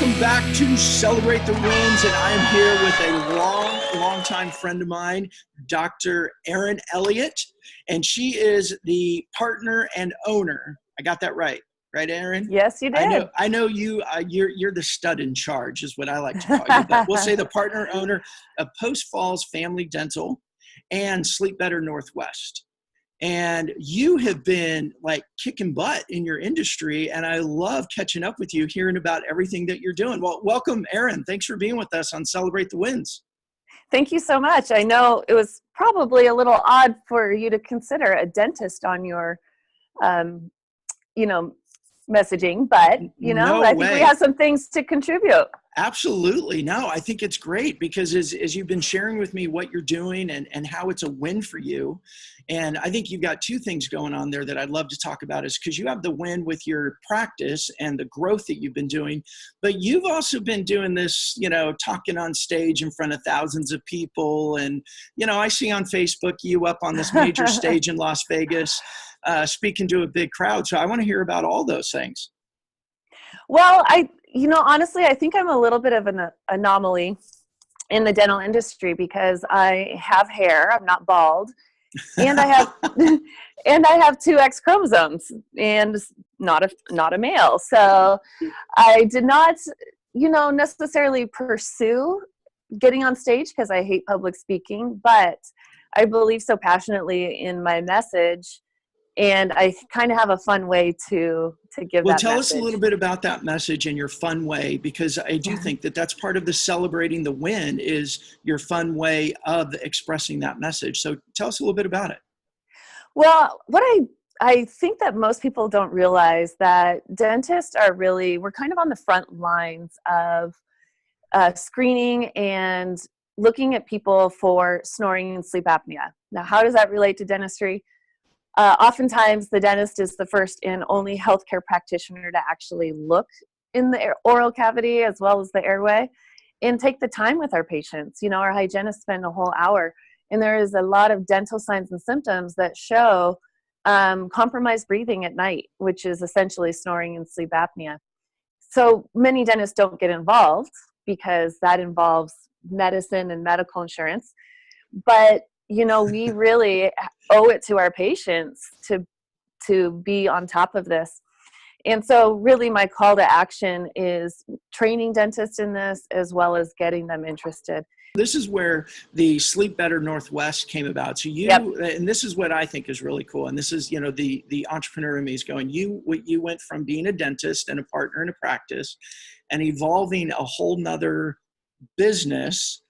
Welcome back to Celebrate the Wins, and I am here with a long-time friend of mine, Dr. Erin Elliott, and she is the partner and owner. I got that right, Erin? Yes, you did. I know you. You're the stud in charge, is what I like to call you. But we'll say the partner owner of Post Falls Family Dental and Sleep Better Northwest. And you have been like kicking butt in your industry, and I love catching up with you, hearing about everything that you're doing. Well, welcome, Erin. Thanks for being with us on Celebrate the Wins. Thank you so much. I know it was probably a little odd for you to consider a dentist on your, messaging, but, I think we have some things to contribute. Absolutely. No, I think it's great because as you've been sharing with me what you're doing and how it's a win for you. And I think you've got two things going on there that I'd love to talk about is because you have the win with your practice and the growth that you've been doing, but you've also been doing this, talking on stage in front of thousands of people. And, I see on Facebook you up on this major stage in Las Vegas, speaking to a big crowd. So I want to hear about all those things. Well, honestly, I think I'm a little bit of an anomaly in the dental industry because I have hair. I'm not bald, and I have two X chromosomes, and not a male. So I did not, necessarily pursue getting on stage because I hate public speaking, but I believe so passionately in my message. And I kind of have a fun way to give that message. Well, tell us a little bit about that message and your fun way, because I do think that that's part of the celebrating the win is your fun way of expressing that message. So tell us a little bit about it. Well, what I think that most people don't realize that dentists we're kind of on the front lines of screening and looking at people for snoring and sleep apnea. Now, how does that relate to dentistry? Oftentimes, the dentist is the first and only healthcare practitioner to actually look in the oral cavity as well as the airway and take the time with our patients. Our hygienists spend a whole hour, and there is a lot of dental signs and symptoms that show compromised breathing at night, which is essentially snoring and sleep apnea. So many dentists don't get involved because that involves medicine and medical insurance. But we really owe it to our patients to be on top of this. And so really my call to action is training dentists in this as well as getting them interested. This is where the Sleep Better Northwest came about. So and this is what I think is really cool. And this is, the entrepreneur in me is going, you went from being a dentist and a partner in a practice and evolving a whole nother business.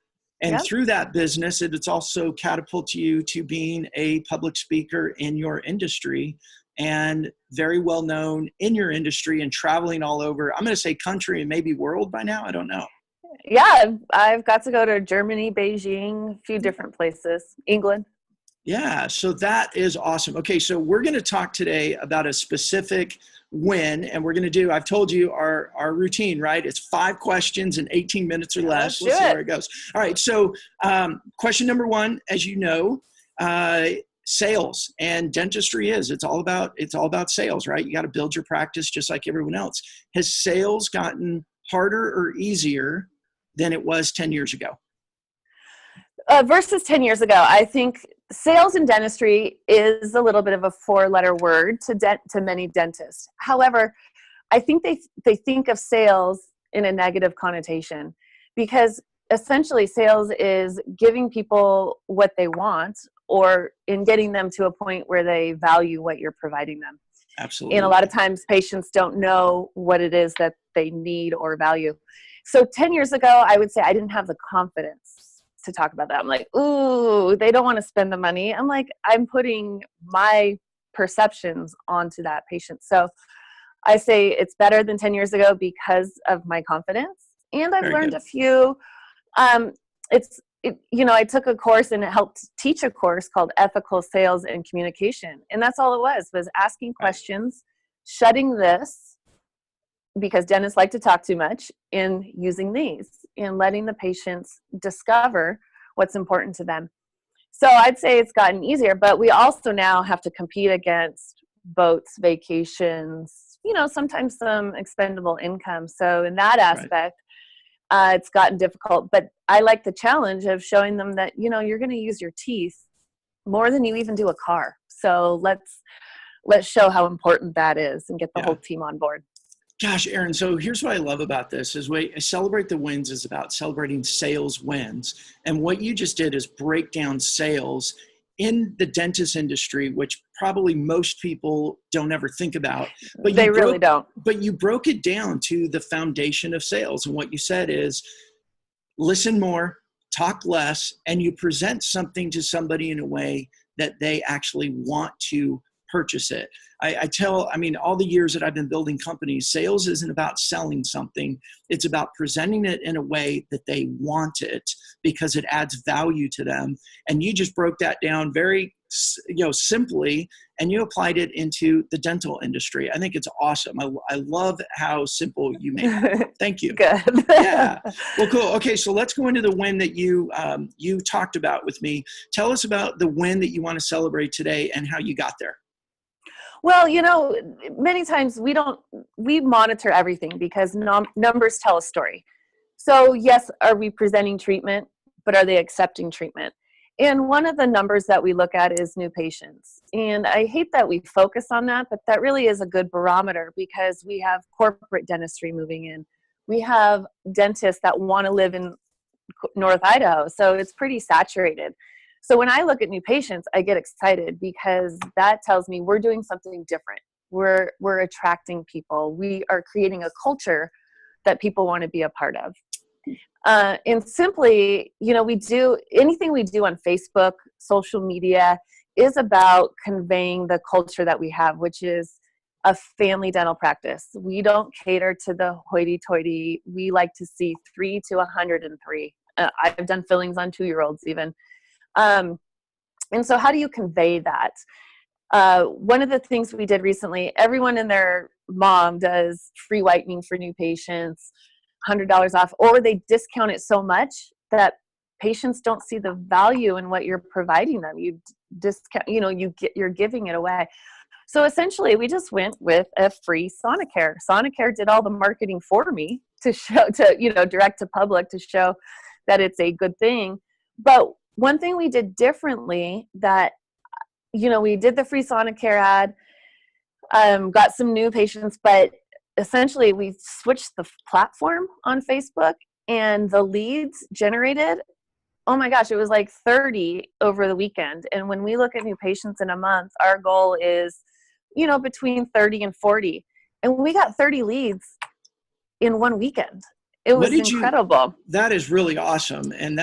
And through that business, it's also catapulted you to being a public speaker in your industry and very well known in your industry and traveling all over, I'm going to say country and maybe world by now. I don't know. Yeah, I've got to go to Germany, Beijing, a few different places, England. Yeah, so that is awesome. Okay, so we're going to talk today about a specific win, and we're going to I've told you our routine, right? It's 5 questions in 18 minutes or less. Let's see where it goes. All right, so question number 1, as you know, sales and dentistry it's all about sales, right? You got to build your practice just like everyone else. Has sales gotten harder or easier than it was 10 years ago? Versus 10 years ago, I think sales in dentistry is a little bit of a 4-letter word to many dentists. However, I think they think of sales in a negative connotation because essentially sales is giving people what they want or in getting them to a point where they value what you're providing them. Absolutely. And a lot of times patients don't know what it is that they need or value. So 10 years ago, I would say I didn't have the confidence to talk about that. I'm like, ooh, they don't want to spend the money. I'm like, I'm putting my perceptions onto that patient. So I say it's better than 10 years ago because of my confidence. And I've learned a few, I took a course and it helped teach a course called Ethical Sales and Communication. And that's all it was asking questions, shutting this, because dentists like to talk too much, and using these and letting the patients discover what's important to them. So I'd say it's gotten easier, but we also now have to compete against boats, vacations, sometimes some expendable income. So in that aspect, it's gotten difficult, but I like the challenge of showing them that, you're going to use your teeth more than you even do a car. So let's show how important that is and get the whole team on board. Gosh, Erin, so here's what I love about this is Celebrate the Wins is about celebrating sales wins. And what you just did is break down sales in the dentist industry, which probably most people don't ever think about. But they really don't. But you broke it down to the foundation of sales. And what you said is listen more, talk less, and you present something to somebody in a way that they actually want to purchase it. All the years that I've been building companies, sales isn't about selling something. It's about presenting it in a way that they want it because it adds value to them. And you just broke that down very, simply, and you applied it into the dental industry. I think it's awesome. I love how simple you made it. Thank you. Good. Yeah. Well, cool. Okay. So let's go into the win that you talked about with me. Tell us about the win that you want to celebrate today and how you got there. Well, many times we monitor everything because numbers tell a story. So yes, are we presenting treatment, but are they accepting treatment? And one of the numbers that we look at is new patients. And I hate that we focus on that, but that really is a good barometer because we have corporate dentistry moving in. We have dentists that want to live in North Idaho. So it's pretty saturated. So when I look at new patients, I get excited because that tells me we're doing something different. We're attracting people. We are creating a culture that people want to be a part of. And simply, anything we do on Facebook, social media is about conveying the culture that we have, which is a family dental practice. We don't cater to the hoity-toity. We like to see 3 to 103. I've done fillings on 2-year-olds even. And so how do you convey that? One of the things we did recently, everyone and their mom does free whitening for new patients, $100 off, or they discount it so much that patients don't see the value in what you're providing them. You discount, you're giving it away. So essentially we just went with a free Sonicare. Sonicare did all the marketing for me to show, direct to public to show that it's a good thing. But one thing we did differently that, we did the free Sonicare ad, got some new patients, but essentially we switched the platform on Facebook and the leads generated, oh my gosh, it was like 30 over the weekend. And when we look at new patients in a month, our goal is, between 30 and 40. And we got 30 leads in one weekend. It was incredible. That is really awesome. And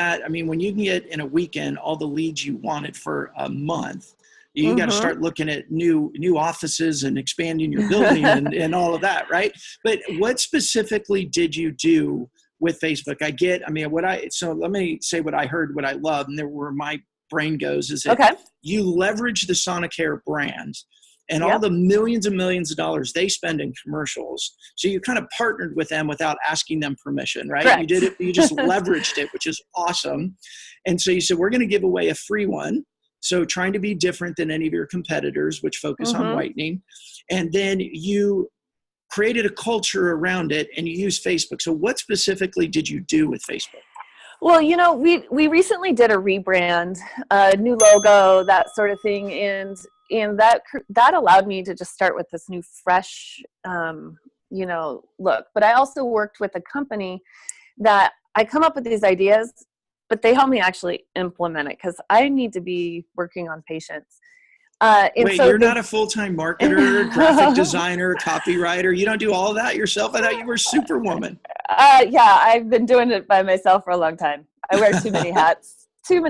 when you can get in a weekend all the leads you wanted for a month, you got to start looking at new offices and expanding your building and all of that, right? But what specifically did you do with Facebook? So let me say what I heard, what I love, and where my brain goes is that you leverage the Sonicare brand and all the millions and millions of dollars they spend in commercials. So you kind of partnered with them without asking them permission, right? Correct. You did it, you just leveraged it, which is awesome. And so you said, we're going to give away a free one. So trying to be different than any of your competitors, which focus on whitening. And then you created a culture around it and you used Facebook. So what specifically did you do with Facebook? Well, we recently did a rebrand, a new logo, that sort of thing. And that allowed me to just start with this new fresh, look. But I also worked with a company that I come up with these ideas, but they help me actually implement it because I need to be working on patients. Wait, so you're not a full-time marketer, graphic designer, copywriter? You don't do all of that yourself? I thought you were Superwoman. Yeah, I've been doing it by myself for a long time. I wear too many hats. So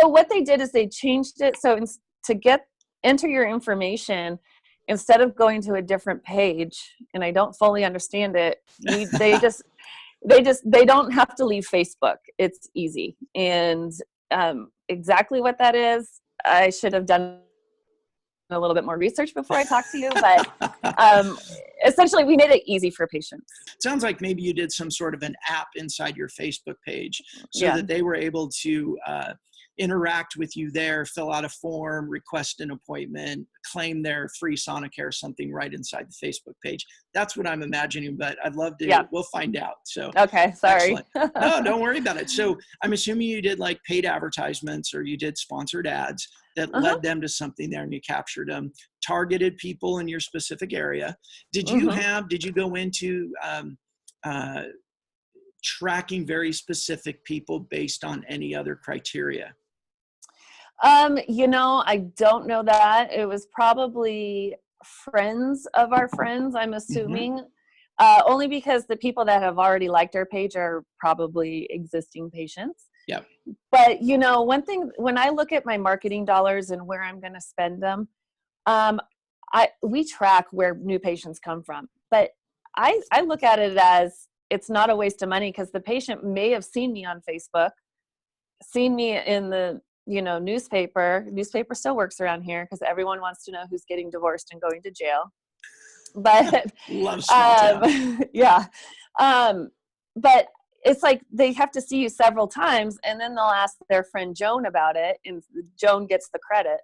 what they did is they changed it. So to enter your information, instead of going to a different page, and I don't fully understand it, they don't have to leave Facebook. It's easy. And exactly what that is, I should have done a little bit more research before I talked to you, but essentially we made it easy for patients. Sounds like maybe you did some sort of an app inside your Facebook page so Yeah. that they were able to interact with you there, fill out a form, request an appointment, claim their free Sonicare, something right inside the Facebook page. That's what I'm imagining, but I'd love to, Yeah. we'll find out. So okay, sorry. excellent. No, don't worry about it. So I'm assuming you did like paid advertisements or you did sponsored ads that led them to something there and you captured them, targeted people in your specific area. Did you go into tracking very specific people based on any other criteria? I don't know that. It was probably friends of our friends, I'm assuming. Only because the people that have already liked our page are probably existing patients. Yeah. But, one thing, when I look at my marketing dollars and where I'm going to spend them, we track where new patients come from. But I look at it as it's not a waste of money because the patient may have seen me on Facebook, seen me in the newspaper still works around here because everyone wants to know who's getting divorced and going to jail. But love small town. yeah. But it's like they have to see you several times and then they'll ask their friend Joan about it and Joan gets the credit.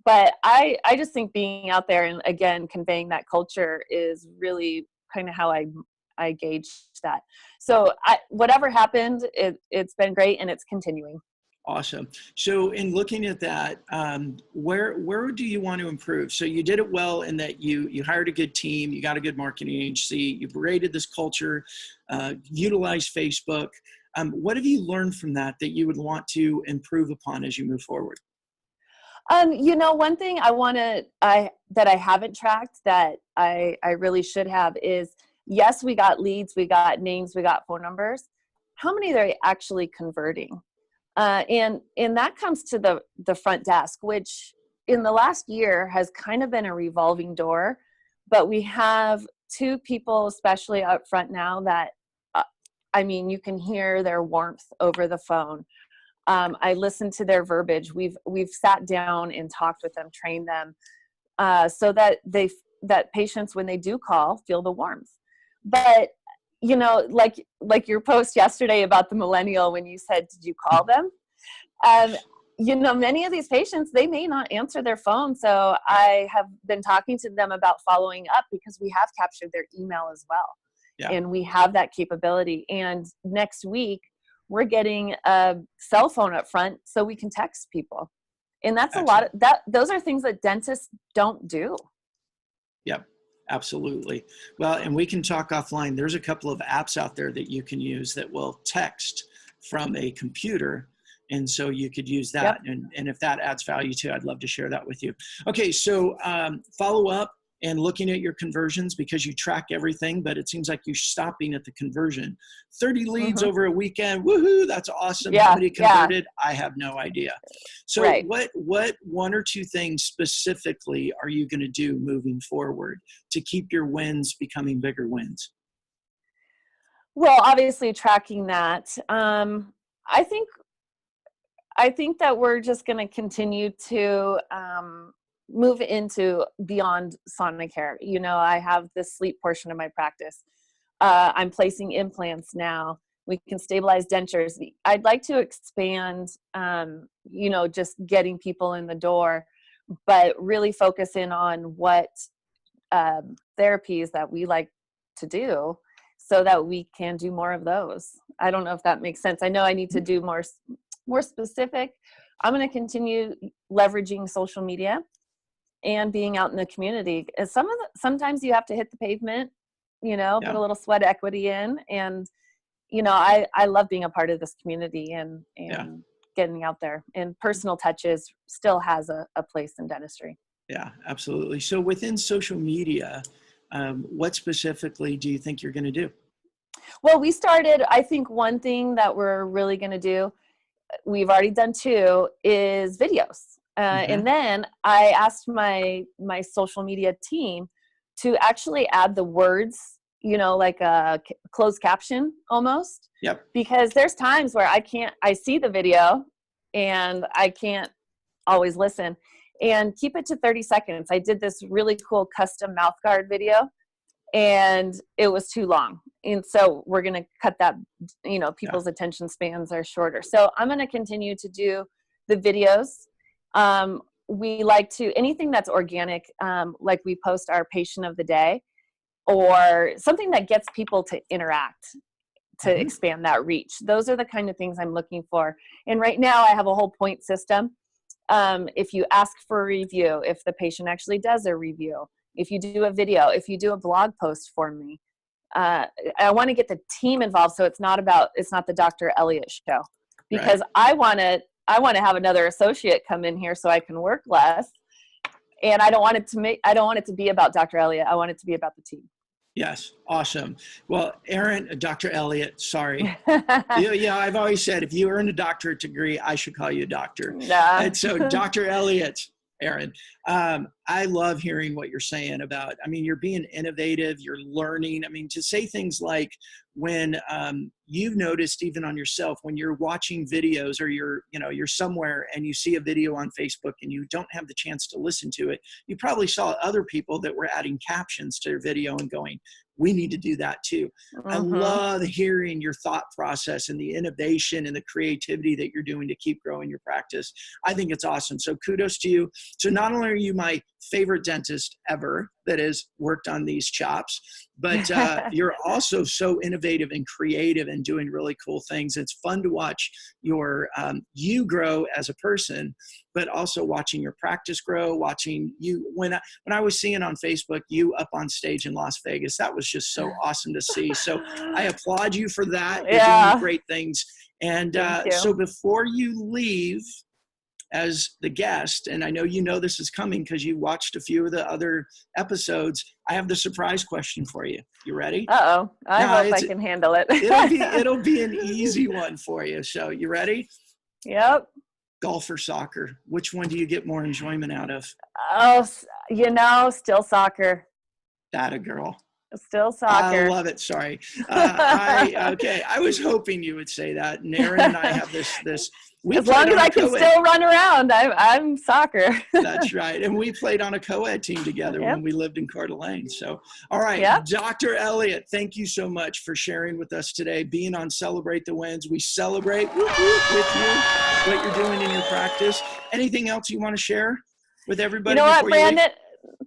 But I just think being out there and again conveying that culture is really kind of how I gauge that. So whatever happened, it's been great and it's continuing. Awesome. So in looking at that, where do you want to improve? So you did it well in that you hired a good team, you got a good marketing agency, you created this culture, utilized Facebook. What have you learned from that you would want to improve upon as you move forward? One thing that I haven't tracked that I really should have is, yes, we got leads, we got names, we got phone numbers. How many are they actually converting? And that comes to the front desk, which in the last year has kind of been a revolving door, but we have two people, especially up front now that, you can hear their warmth over the phone. I listen to their verbiage. We've sat down and talked with them, trained them, so that that patients, when they do call, feel the warmth. But like your post yesterday about the millennial when you said, did you call them? Many of these patients, they may not answer their phone. So I have been talking to them about following up because we have captured their email as well. Yeah. And we have that capability. And next week, we're getting a cell phone up front so we can text people. And that's excellent. A lot of that. Those are things that dentists don't do. Yep. Absolutely. Well, and we can talk offline. There's a couple of apps out there that you can use that will text from a computer. And so you could use that. Yep. And if that adds value too, I'd love to share that with you. Okay. So follow up and looking at your conversions because you track everything, but it seems like you're stopping at the conversion. 30 leads over a weekend. Woohoo. That's awesome. Yeah. How many converted? Yeah. I have no idea. So what one or two things specifically are you going to do moving forward to keep your wins becoming bigger wins? Well, obviously tracking that. I think that we're just going to continue to move into beyond Sonicare. I have this sleep portion of my practice. I'm placing implants now. We can stabilize dentures. I'd like to expand, just getting people in the door, but really focus in on what therapies that we like to do so that we can do more of those. I don't know if that makes sense. I know I need to do more specific. I'm going to continue leveraging social media and being out in the community. Sometimes you have to hit the pavement, put a little sweat equity in. And, I love being a part of this community and getting out there. And personal touches still has a place in dentistry. Yeah, absolutely. So within social media, what specifically do you think you're going to do? Well, I think one thing that we're really going to do, we've already done two, is videos. And then I asked my social media team to actually add the words, like a closed caption almost. Yep. Because there's times where I see the video and I can't always listen. And keep it to 30 seconds. I did this really cool custom mouth guard video. and it was too long. And so we're going to cut that, people's attention spans are shorter. So I'm going to continue to do the videos. We like to, anything that's organic, like we post our patient of the day or something that gets people to interact, to expand that reach. Those are the kind of things I'm looking for. And right now I have a whole point system. If you ask for a review, if the patient actually does a review, if you do a video, if you do a blog post for me, I want to get the team involved. So it's not the Dr. Elliott show, because I want to have another associate come in here so I can work less. And I don't want it to be about Dr. Elliott. I want it to be about the team. Yes. Awesome. Well, Erin, Dr. Elliott, sorry. I've always said, if you earn a doctorate degree, I should call you a doctor. Nah. And so Dr. Elliott, Erin, I love hearing what you're saying about, you're being innovative, you're learning. To say things like when you've noticed even on yourself, when you're watching videos or you're somewhere and you see a video on Facebook and you don't have the chance to listen to it, you probably saw other people that were adding captions to their video and going, we need to do that too. I love hearing your thought process and the innovation and the creativity that you're doing to keep growing your practice. I think it's awesome. So kudos to you. So not only are you my favorite dentist ever that has worked on these chops, but you're also so innovative and creative and doing really cool things. It's fun to watch you grow as a person, but also watching your practice grow, watching you. When I was seeing on Facebook, you up on stage in Las Vegas, that was just so awesome to see. So I applaud you for that. You're doing great things. And so before you leave as the guest, and I know this is coming because you watched a few of the other episodes, I have the surprise question for you. You ready? Uh-oh. I hope I can handle it. it'll be an easy one for you. So you ready? Yep. Golf or soccer? Which one do you get more enjoyment out of? Oh, still soccer. That a girl. Still soccer. I love it. Sorry. I was hoping you would say that. And Erin and I have this. As long as I can still run around, I'm soccer. That's right. And we played on a co-ed team together when we lived in Coeur d'Alene. So, all right. Yep. Dr. Elliott, thank you so much for sharing with us today, being on Celebrate the Wins. We celebrate with you, what you're doing in your practice. Anything else you want to share with everybody? You know what, Brandon?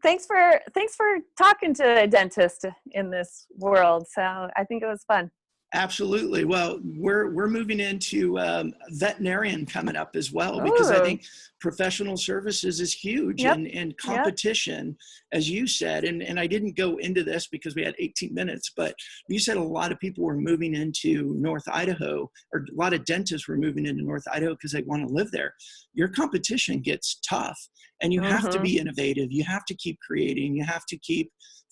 Thanks for talking to a dentist in this world. So I think it was fun. Absolutely. Well, we're moving into veterinarian coming up as well, because I think professional services is huge, and competition, as you said, and I didn't go into this because we had 18 minutes, but you said a lot of people were moving into North Idaho, or a lot of dentists were moving into North Idaho because they want to live there. Your competition gets tough, and you have to be innovative. You have to keep creating. You have to keep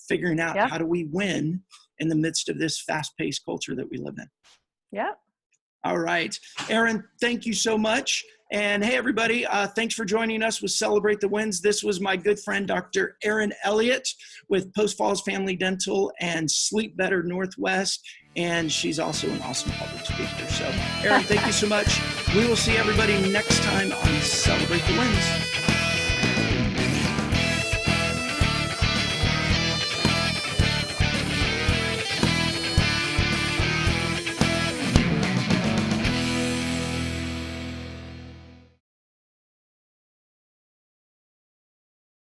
figuring out how do we win in the midst of this fast-paced culture that we live in. Yeah. All right. Erin, thank you so much. And hey, everybody, thanks for joining us with Celebrate the Wins. This was my good friend, Dr. Erin Elliott with Post Falls Family Dental and Sleep Better Northwest. And she's also an awesome public speaker. So, Erin, thank you so much. We will see everybody next time on Celebrate the Wins.